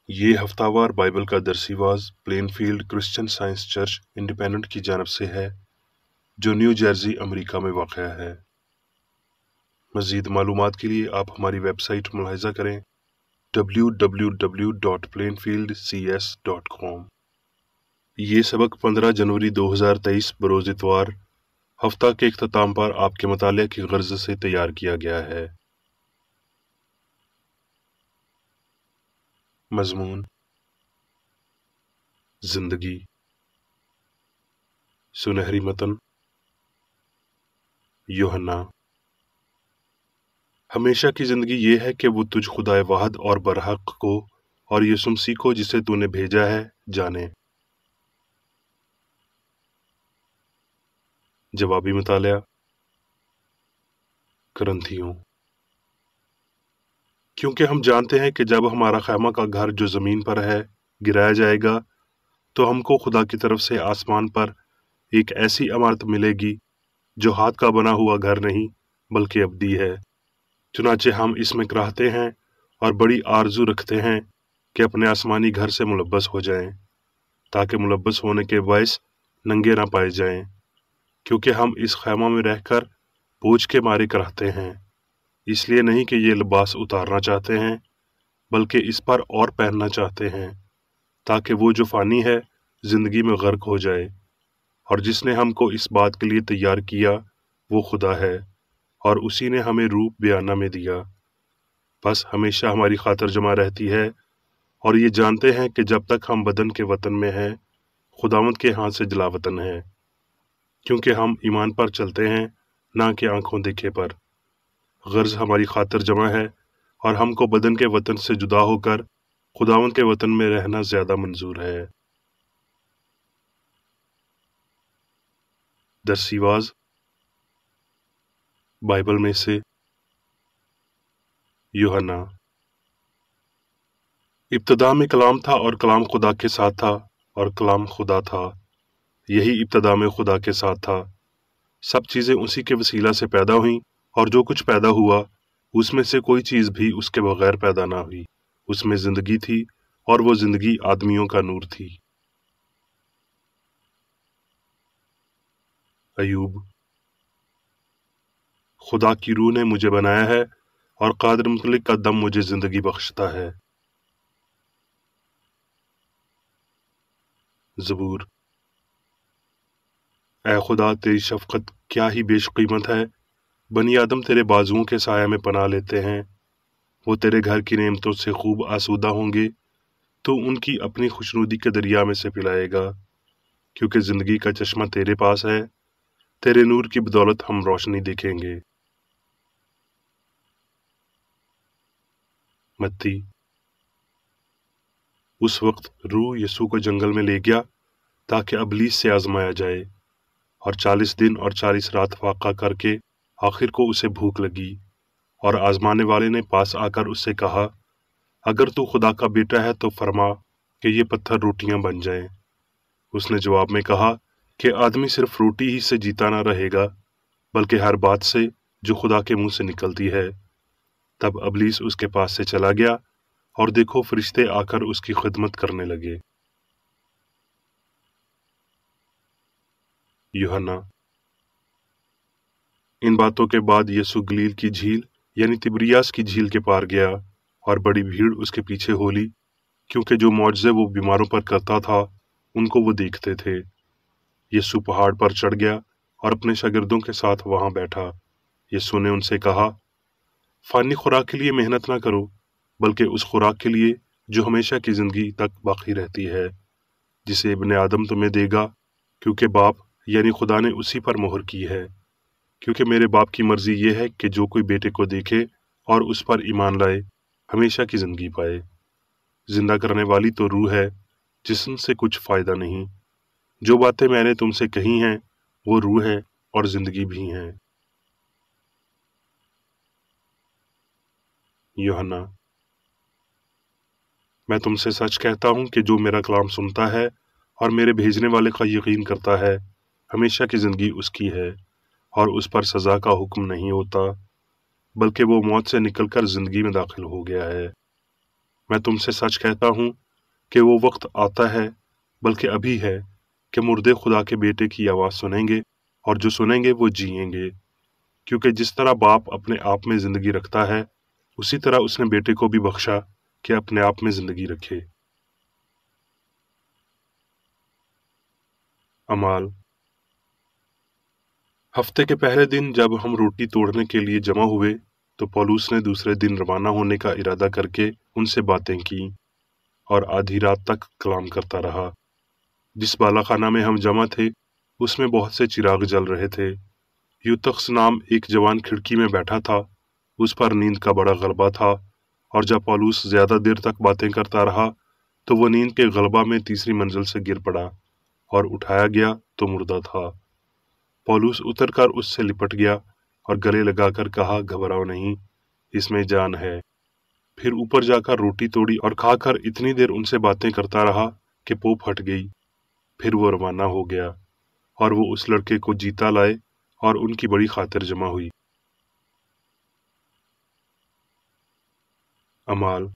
یہ ہفتہ-وار بائبل کا درسی واز Plainfield Christian Science Church Independent کی جانب سے ہے جو نیو جرسی امریکہ میں واقع ہے۔ مزید معلومات کے لیے آپ ہماری ویب سائٹ ملاحظہ کریں www.plainfieldcs.com۔ یہ سبق 15 جنوری 2023 بروز اتوار ہفتہ کے اختتام پر آپ کے مطالعہ کی غرض سے تیار کیا گیا ہے۔ مضمون: زندگی۔ سنہری متن: یوحنا۔ ہمیشہ کی زندگی یہ ہے کہ وہ تجھ خدائے واحد اور برحق کو اور یسوع مسیح کو جسے تو نے بھیجا ہے جانے۔ جوابی مطالعہ: کرنتھیوں۔ کیونکہ ہم جانتے ہیں کہ جب ہمارا خیمہ کا گھر جو زمین پر ہے گرایا جائے گا تو ہم کو خدا کی طرف سے آسمان پر ایک ایسی عمارت ملے گی جو ہاتھ کا بنا ہوا گھر نہیں بلکہ ابدی ہے۔ چنانچہ ہم اس میں کراہتے ہیں اور بڑی آرزو رکھتے ہیں کہ اپنے آسمانی گھر سے ملبس ہو جائیں، تاکہ ملبس ہونے کے باعث ننگے نہ پائے جائیں، کیونکہ ہم اس خیمہ میں رہ کر بوجھ کے مارے کراہتے ہیں، اس لیے نہیں کہ یہ لباس اتارنا چاہتے ہیں بلکہ اس پر اور پہننا چاہتے ہیں، تاکہ وہ جو فانی ہے زندگی میں غرق ہو جائے، اور جس نے ہم کو اس بات کے لیے تیار کیا وہ خدا ہے، اور اسی نے ہمیں روح بیانہ میں دیا۔ بس ہمیشہ ہماری خاطر جمع رہتی ہے اور یہ جانتے ہیں کہ جب تک ہم بدن کے وطن میں ہیں خداوند کے ہاتھ سے جلا وطن ہیں، کیونکہ ہم ایمان پر چلتے ہیں نہ کہ آنکھوں دیکھے پر۔ غرض ہماری خاطر جمع ہے اور ہم کو بدن کے وطن سے جدا ہو کر خداوند کے وطن میں رہنا زیادہ منظور ہے۔ درسی واز بائبل میں سے یوحنا۔ ابتدا میں کلام تھا اور کلام خدا کے ساتھ تھا اور کلام خدا تھا۔ یہی ابتدا میں خدا کے ساتھ تھا۔ سب چیزیں اسی کے وسیلہ سے پیدا ہوئیں اور جو کچھ پیدا ہوا اس میں سے کوئی چیز بھی اس کے بغیر پیدا نہ ہوئی۔ اس میں زندگی تھی اور وہ زندگی آدمیوں کا نور تھی۔ ایوب۔ خدا کی روح نے مجھے بنایا ہے اور قادر مطلق کا دم مجھے زندگی بخشتا ہے۔ زبور۔ اے خدا تیری شفقت کیا ہی بیش قیمت ہے، بنی آدم تیرے بازوؤں کے سایہ میں پناہ لیتے ہیں۔ وہ تیرے گھر کی نعمتوں سے خوب آسودہ ہوں گے، تو ان کی اپنی خوشنودی کے دریا میں سے پلائے گا، کیونکہ زندگی کا چشمہ تیرے پاس ہے، تیرے نور کی بدولت ہم روشنی دیکھیں گے۔ متی۔ اس وقت روح یسوع کو جنگل میں لے گیا تاکہ ابلیس سے آزمایا جائے، اور 40 دن اور 40 رات فاقہ کر کے آخر کو اسے بھوک لگی، اور آزمانے والے نے پاس آ کر اس سے کہا، اگر تو خدا کا بیٹا ہے تو فرما کہ یہ پتھر روٹیاں بن جائیں۔ اس نے جواب میں کہا کہ آدمی صرف روٹی ہی سے جیتا نہ رہے گا بلکہ ہر بات سے جو خدا کے منہ سے نکلتی ہے۔ تب ابلیس اس کے پاس سے چلا گیا، اور دیکھو فرشتے آ کر اس کی خدمت کرنے لگے۔ یوحنا۔ ان باتوں کے بعد یسوع گلیل کی جھیل یعنی تبریاس کی جھیل کے پار گیا، اور بڑی بھیڑ اس کے پیچھے ہو لی، کیونکہ جو معجزے وہ بیماروں پر کرتا تھا ان کو وہ دیکھتے تھے۔ یسوع پہاڑ پر چڑھ گیا اور اپنے شاگردوں کے ساتھ وہاں بیٹھا۔ یسوع نے ان سے کہا، فانی خوراک کے لیے محنت نہ کرو بلکہ اس خوراک کے لیے جو ہمیشہ کی زندگی تک باقی رہتی ہے، جسے ابن آدم تمہیں دے گا، کیونکہ باپ یعنی خدا نے اسی پر مہر کی ہے۔ کیونکہ میرے باپ کی مرضی یہ ہے کہ جو کوئی بیٹے کو دیکھے اور اس پر ایمان لائے ہمیشہ کی زندگی پائے۔ زندہ کرنے والی تو روح ہے، جسم سے کچھ فائدہ نہیں۔ جو باتیں میں نے تم سے کہی ہیں وہ روح ہے اور زندگی بھی ہیں۔ یوحنا۔ میں تم سے سچ کہتا ہوں کہ جو میرا کلام سنتا ہے اور میرے بھیجنے والے کا یقین کرتا ہے ہمیشہ کی زندگی اس کی ہے، اور اس پر سزا کا حکم نہیں ہوتا بلکہ وہ موت سے نکل کر زندگی میں داخل ہو گیا ہے۔ मैं तुमसे सच कहता हूँ कि वो वक्त आता है, बल्कि अभी है, कि मुर्दे खुदा के बेटे की आवाज़ सुनेंगे, और जो सुनेंगे वो जिएंगे। क्योंकि जिस तरह बाप अपने आप में जिंदगी रखता है, उसी तरह उसने बेटे को भी बख्शा कि अपने आप में जिंदगी रखे। अमाल। हफ्ते के पहले दिन जब हम रोटी तोड़ने के लिए जमा हुए, तो पौलुस ने दूसरे दिन रवाना होने का इरादा करके उनसे बातें की और आधी रात तक कलाम करता रहा। जिस बालाखाना में हम जमा थे, उसमें बहुत से चिराग जल रहे थे। यूतख्स नाम एक जवान खिड़की में बैठा था। उस पर नींद का बड़ा गलबा था, और जब पौलुस ज्यादा देर तक बातें करता रहा, तो वो नींद के गलबा में तीसरी मंजिल से गिर पड़ा, और उठाया गया तो मुर्दा था। पौलुस उतरकर उससे लिपट गया और गले लगाकर कहा, घबराओ नहीं, इसमें जान है। फिर ऊपर जाकर रोटी तोड़ी और खाकर इतनी देर उनसे बातें करता रहा कि पोप हट गई। फिर वो रवाना हो गया, और वो उस लड़के को जीता लाए और उनकी बड़ी खातिर जमा हुई। अमाल।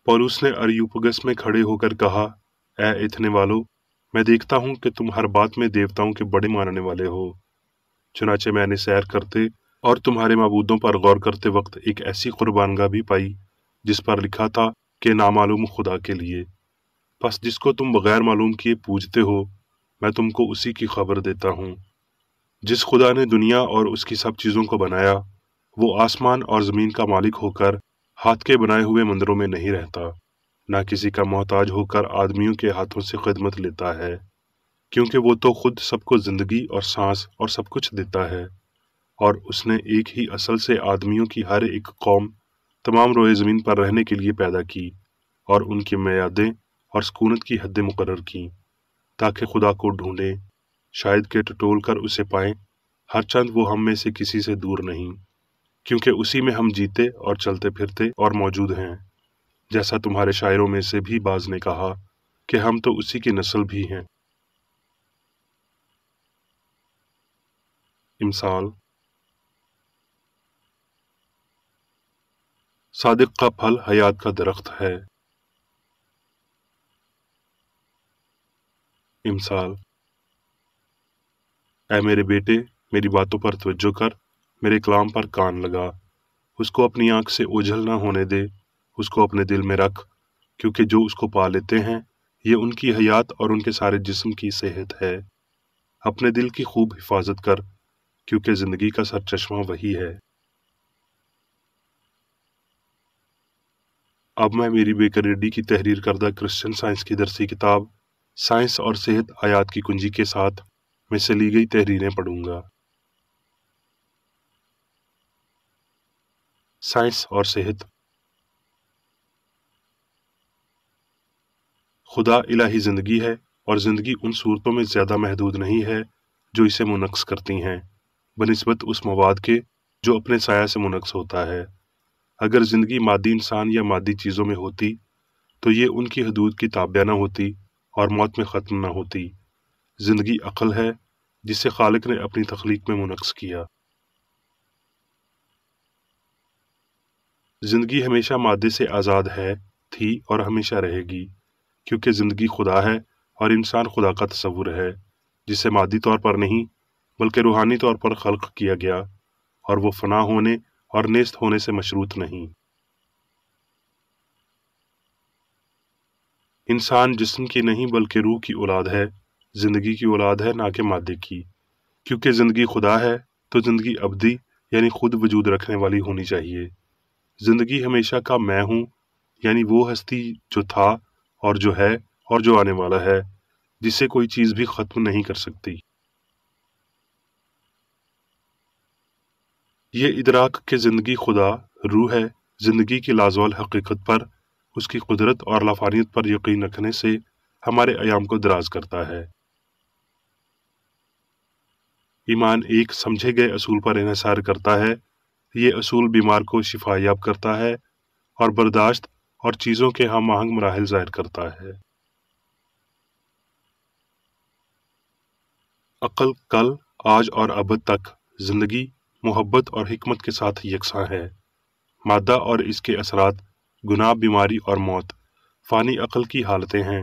पौलुस ने अरियुपगस में खड़े होकर कहा, ऐ इतने वालों, मैं देखता हूं कि तुम हर बात में देवताओं के बड़े मानने वाले हो। चुनाचे मैंने सैर करते और तुम्हारे माबूदों पर गौर करते वक्त एक ऐसी कुर्बानगाह भी पाई जिस पर लिखा था कि नामालूम खुदा के लिए। बस जिसको तुम बगैर मालूम किए पूजते हो, मैं तुमको उसी की खबर देता हूँ। जिस खुदा ने दुनिया और उसकी सब चीजों को बनाया, वो आसमान और जमीन का मालिक होकर हाथ के बनाए हुए मंदिरों में नहीं रहता, ना किसी का मोहताज होकर आदमियों के हाथों से खिदमत लेता है, क्योंकि वो तो खुद सबको जिंदगी और सांस और सब कुछ देता है। और उसने एक ही असल से आदमियों की हर एक कौम तमाम रोए ज़मीन पर रहने के लिए पैदा की, और उनकी मियादें और सकूनत की हदें मुकर्रर की, ताकि खुदा को ढूंढें, शायद के टटोल कर उसे पाएं, हर चंद वो हम में से किसी से दूर नहीं, क्योंकि उसी में हम जीते और चलते फिरते और मौजूद हैं। जैसा तुम्हारे शायरों में से भी बाज ने कहा कि हम तो उसी की नस्ल भी हैं। इमसाल। सादिक का फल हयात का दरख्त है। इमसाल। ऐ मेरे बेटे, मेरी बातों पर तवज्जो कर, मेरे कलाम पर कान लगा। उसको अपनी आंख से ओझल ना होने दे, उसको अपने दिल में रख, क्योंकि जो उसको पा लेते हैं, ये उनकी हयात और उनके सारे जिस्म की सेहत है। अपने दिल की खूब हिफाजत कर, क्योंकि जिंदगी का सरचश्मा वही है। अब मैं मेरी बेकरेडी की तहरीर करदा क्रिश्चियन साइंस की दरसी किताब साइंस और सेहत आयात की कुंजी के साथ में से ली गई तहरीरें पढ़ूंगा। साइंस और सेहत। खुदा इलाही जिंदगी है, और जिंदगी उन सूरतों में ज्यादा महदूद नहीं है जो इसे मुनक्स करती हैं, बनिस्बत उस मवाद के जो अपने साया से मुनक्स होता है। अगर जिंदगी मादी इंसान या मादी चीजों में होती, तो ये उनकी हदूद की ताबिया न होती और मौत में ख़त्म न होती। जिंदगी अक्ल है जिसे खालिक ने अपनी तख्लीक में मुनक्स किया। जिंदगी हमेशा मादे से आज़ाद है, थी और हमेशा रहेगी, क्योंकि जिंदगी खुदा है और इंसान खुदा का तस्वुर है, जिसे मादी तौर पर नहीं बल्कि रूहानी तौर पर खल्क किया गया, और वो फना होने और नेस्त होने से मशरूत नहीं। इंसान जिस्म की नहीं बल्कि रूह की औलाद है, जिंदगी की औलाद है ना कि मादे की। क्योंकि जिंदगी खुदा है, तो जिंदगी अब्दी यानी खुद वजूद रखने वाली होनी चाहिए। जिंदगी हमेशा का मैं हूँ, यानी वो हस्ती जो था और जो है और जो आने वाला है, जिसे कोई चीज भी खत्म नहीं कर सकती। ये इदराक कि जिंदगी खुदा रूह है, जिंदगी की लाजवाल हकीकत पर, उसकी कुदरत और लाफानियत पर यकीन रखने से हमारे अयाम को दराज करता है। ईमान एक समझे गए असूल पर इन्हिसार करता है। ये असूल बीमार को शिफायाब करता है और बर्दाश्त और चीज़ों के हम आहंग मराहिल जाहिर करता है। अक्ल कल, आज और अबद तक जिंदगी, मोहब्बत और हिकमत के साथ यकसां है। मादा और इसके असरात गुनाह, बीमारी और मौत फ़ानी अक्ल की हालतें हैं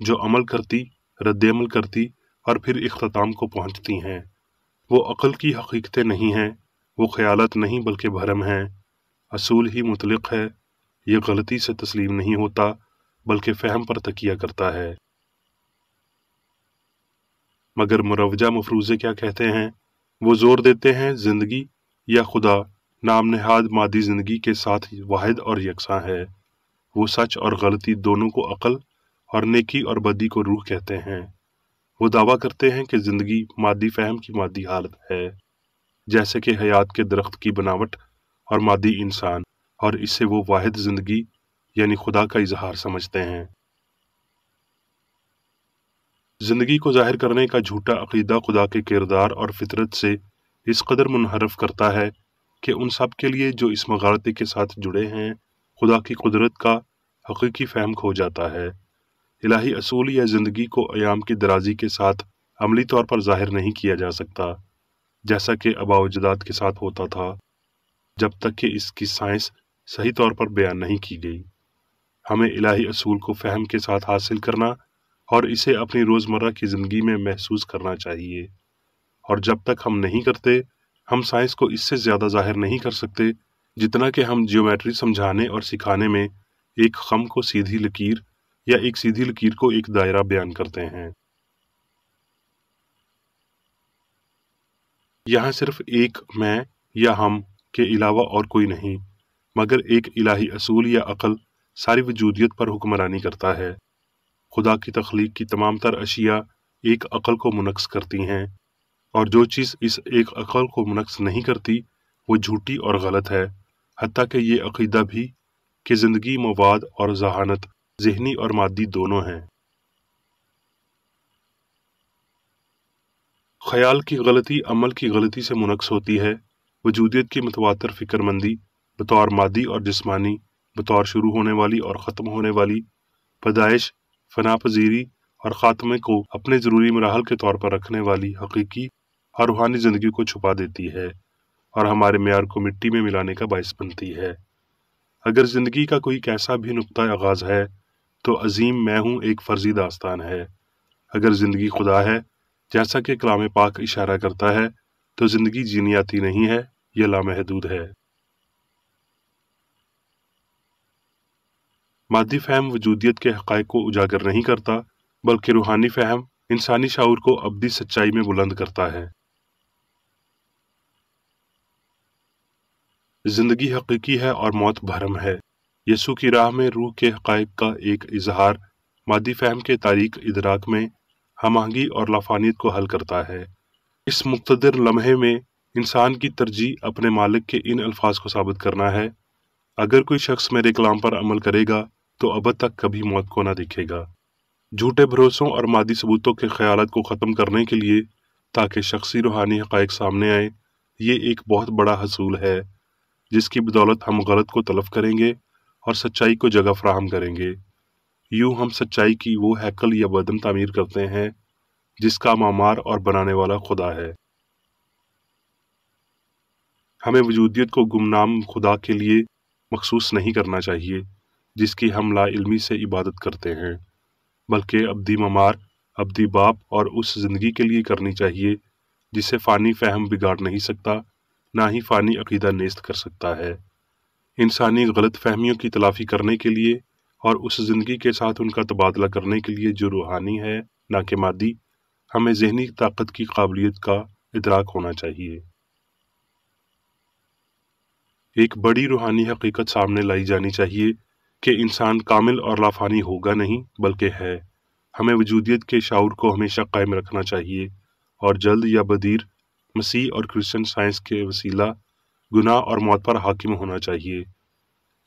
जो अमल करती, रद्द-ए-अमल करती और फिर इख्तिताम को पहुंचती हैं। वो अक्ल की हकीकतें नहीं हैं, वो ख्यालात नहीं बल्कि भरम हैं। असूल ही मुतलक है, ये गलती से तस्लीम नहीं होता बल्कि फ़हम पर तकिया करता है। मगर मुरवजा मफरूज़े क्या कहते हैं? वो जोर देते हैं जिंदगी या खुदा नाम नहाद मादी जिंदगी के साथ वाहिद और यकसा है। वो सच और गलती दोनों को अक्ल और नेकी और बदी को रूह कहते हैं। वो दावा करते हैं कि जिंदगी मादी फ़हम की मादी हालत है, जैसे कि हयात के दरख्त की बनावट और मादी इंसान, और इससे वो वाहिद जिंदगी यानी खुदा का इजहार समझते हैं। जिंदगी को जाहिर करने का झूठा अकीदा खुदा के किरदार और फितरत से इस कदर मुनहरफ करता है कि उन सब के लिए जो इस मगारती के साथ जुड़े हैं खुदा की कुदरत का हकीकी फ़हम खो जाता है। इलाही असूल या ज़िंदगी को अयाम की दराजी के साथ अमली तौर पर ज़ाहिर नहीं किया जा सकता, जैसा कि आबा-ओ-अजदाद के साथ होता था, जब तक कि इसकी साइंस सही तौर पर बयान नहीं की गई। हमें इलाही असूल को फ़हम के साथ हासिल करना और इसे अपनी रोज़मर्रा की ज़िंदगी में महसूस करना चाहिए, और जब तक हम नहीं करते, हम साइंस को इससे ज़्यादा ज़ाहिर नहीं कर सकते जितना कि हम ज्योमेट्री समझाने और सिखाने में एक खम को सीधी लकीर या एक सीधी लकीर को एक दायरा बयान करते हैं। यहाँ सिर्फ एक मैं या हम के अलावा और कोई नहीं, मगर एक इलाही असूल या अक्ल सारी वजूदियत पर हुक्मरानी करता है। खुदा की तख्लीक की तमाम तर अशिया एक अक्ल को मुनक्स करती हैं, और जो चीज़ इस एक अक्ल को मुनक्स नहीं करती वो झूठी और गलत है। हत्ता कि ये अकीदा भी कि ज़िंदगी मवाद और जहानत ज़हनी और मादी दोनों हैं। ख्याल की गलती अमल की गलती से मुनक्स होती है। वजूदियत की मुतवातर फ़िक्रमंदी बतौर मादी और जिस्मानी, बतौर शुरू होने वाली और ख़त्म होने वाली, पैदाइश, फनापजीरी और ख़ात्मे को अपने ज़रूरी मराहल के तौर पर रखने वाली हकीकी और रूहानी ज़िंदगी को छुपा देती है और हमारे म्यार को मिट्टी में मिलाने का बाइस बनती है। अगर ज़िंदगी का कोई कैसा भी नुक्ता आगाज़ है तो अजीम मैं हूँ एक फ़र्जी दास्तान है। अगर ज़िंदगी खुदा है, जैसा कि कलाम पाक इशारा करता है, तो ज़िंदगी जीनियाती नहीं है, यह लामहदूद है। मादी फ़हम वजूदियत के हक़ाइक़ को उजागर नहीं करता, बल्कि रूहानी फ़हम इंसानी शाऊर को अब्दी सच्चाई में बुलंद करता है। जिंदगी हकीकी है और मौत भरम है। यसू की राह में रूह के हक़ाइक़ का एक इजहार मादी फ़हम के तारीक इदराक में हमआहंगी और लाफानियत को हल करता है। इस मुक़्तदिर लम्हे में इंसान की तरजीह अपने मालिक के इन अल्फाज को साबित करना है, अगर कोई शख्स मेरे कलाम पर अमल करेगा तो अब तक कभी मौत को न देखेगा। झूठे भरोसों और मादी सबूतों के ख्यालात को ख़त्म करने के लिए ताकि शख्सी रूहानी हक़ाइक़ सामने आए, ये एक बहुत बड़ा हसूल है जिसकी बदौलत हम गलत को तलफ करेंगे और सच्चाई को जगह फराहम करेंगे। यूं हम सच्चाई की वो हैकल या बदन तामीर करते हैं जिसका मामार और बनाने वाला खुदा है। हमें वजूदियत को गुमनाम खुदा के लिए मखसूस नहीं करना चाहिए जिसकी हम लाइल्मी से इबादत करते हैं, बल्कि अब्दी ममार, अब्दी बाप और उस ज़िंदगी के लिए करनी चाहिए जिसे फ़ानी फ़हम बिगाड़ नहीं सकता, ना ही फ़ानी अकीदा नेस्त कर सकता है। इंसानी गलत फहमियों की तलाफ़ी करने के लिए और उस ज़िंदगी के साथ उनका तबादला करने के लिए जो रूहानी है ना कि मादी, हमें ज़हनी ताकत की काबिलियत का इदराक होना चाहिए। एक बड़ी रूहानी हकीकत सामने लाई जानी चाहिए कि इंसान कामिल और लाफानी होगा नहीं बल्कि है। हमें वजूदियत के शाऊर को हमेशा कायम रखना चाहिए और जल्द या बदीर मसीह और क्रिश्चियन साइंस के वसीला गुनाह और मौत पर हाकिम होना चाहिए।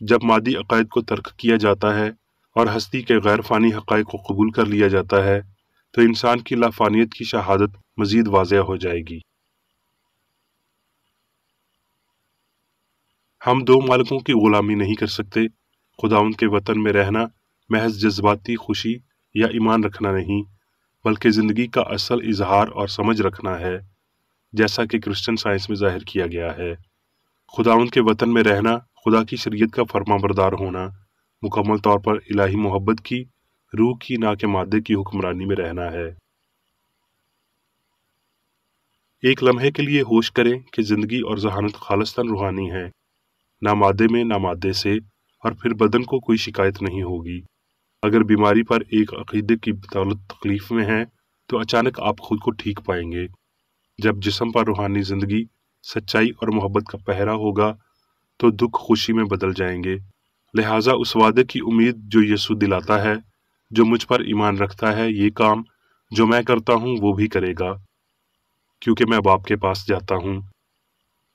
जब मादी अकायद को तर्क किया जाता है और हस्ती के गैर फ़ानी हक़ाइक़ को कबूल कर लिया जाता है तो इंसान की लाफानियत की शहादत मज़ीद वाज़ेह हो जाएगी। हम दो मालिकों की ग़ुलामी नहीं कर सकते। खुदावंद के वतन में रहना महज जज्बाती खुशी या ईमान रखना नहीं, बल्कि ज़िंदगी का असल इजहार और समझ रखना है, जैसा कि क्रिश्चियन साइंस में ज़ाहिर किया गया है। खुदावंद के वतन में रहना खुदा की शरीयत का फरमाबरदार होना मुकम्मल तौर पर इलाही मोहब्बत की, रूह की ना कि मादे की हुक्मरानी में रहना है। एक लम्हे के लिए होश करें कि जिंदगी और जहानत खालिस्तन रूहानी है, ना मादे में ना मादे से, और फिर बदन को कोई शिकायत नहीं होगी। अगर बीमारी पर एक अकीदे की बदौलत तकलीफ में है तो अचानक आप खुद को ठीक पाएंगे। जब जिस्म पर रूहानी जिंदगी, सच्चाई और मोहब्बत का पहरा होगा तो दुख खुशी में बदल जाएंगे। लिहाजा उस वादे की उम्मीद जो यीशु दिलाता है, जो मुझ पर ईमान रखता है, ये काम जो मैं करता हूँ वो भी करेगा, क्योंकि मैं बाप के पास जाता हूँ।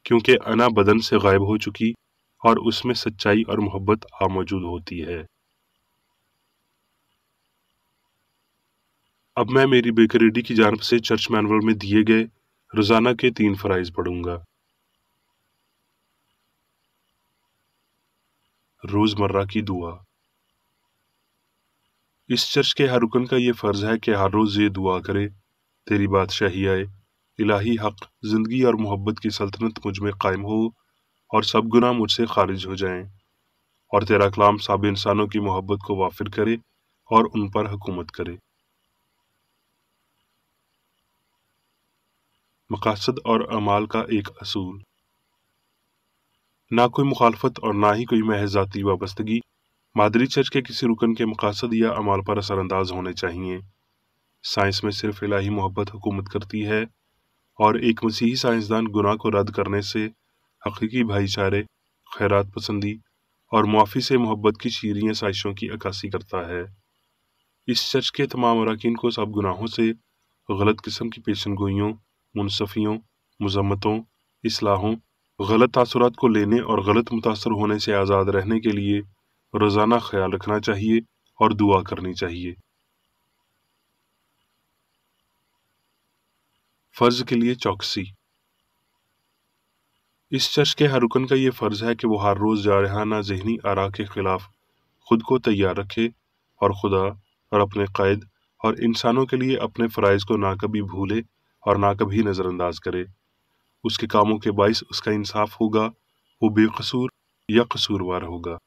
क्योंकि अना बदन से गायब हो चुकी और उसमें सच्चाई और मोहब्बत आ मौजूद होती है। अब मैं मेरी बेकरेडी की जानिब से चर्च मैनुअल में दिए गए रोजाना के 3 फराइज पढ़ूंगा। रोजमर्रा की दुआ। इस चर्च के हर रुकन का ये फर्ज है कि हर रोज ये दुआ करे, तेरी बादशाही आए, इलाही हक, जिंदगी और मोहब्बत की सल्तनत मुझ में कायम हो और सब गुनाह मुझसे खारिज हो जाएं, और तेरा कलाम सब इंसानों की मोहब्बत को वाफिर करे और उन पर हुकूमत करे। मकासद और अमाल का एक असूल। ना कोई मुखालफत और ना ही कोई महज ज़ाती वाबस्तगी मादरी चर्च के किसी रुकन के मकासद या अमाल पर असरअंदाज होने चाहिए। साइंस में सिर्फ इलाही मोहब्बत हुकूमत करती है, और एक मसीही साइंसदान गुनाह को रद्द करने से, हकीकी भाईचारे, खैरात पसंदी और मुआफ़ी से मोहब्बत की शीरीं साजिशों की अक्कासी करता है। इस चर्च के तमाम अरकान को सब गुनाहों से, गलत किस्म की पेशनगोइयों, मुनसफियों, मजम्मतों, इस्लाहों, गलत तासुरात को लेने और गलत मुतासर होने से आज़ाद रहने के लिए रोज़ाना ख्याल रखना चाहिए और दुआ करनी चाहिए। फ़र्ज के लिए चौकसी। इस चर्च के हर रुकन का ये फ़र्ज है कि वो हर रोज़ जारहाना ज़हनी आरा के खिलाफ खुद को तैयार रखे और खुदा और अपने क़ायद और इंसानों के लिए अपने फ़राइज़ को ना कभी भूले और ना कभी नज़रअंदाज करे। उसके कामों के बाइस उसका इंसाफ होगा, वो बेकसूर या कसूरवार होगा।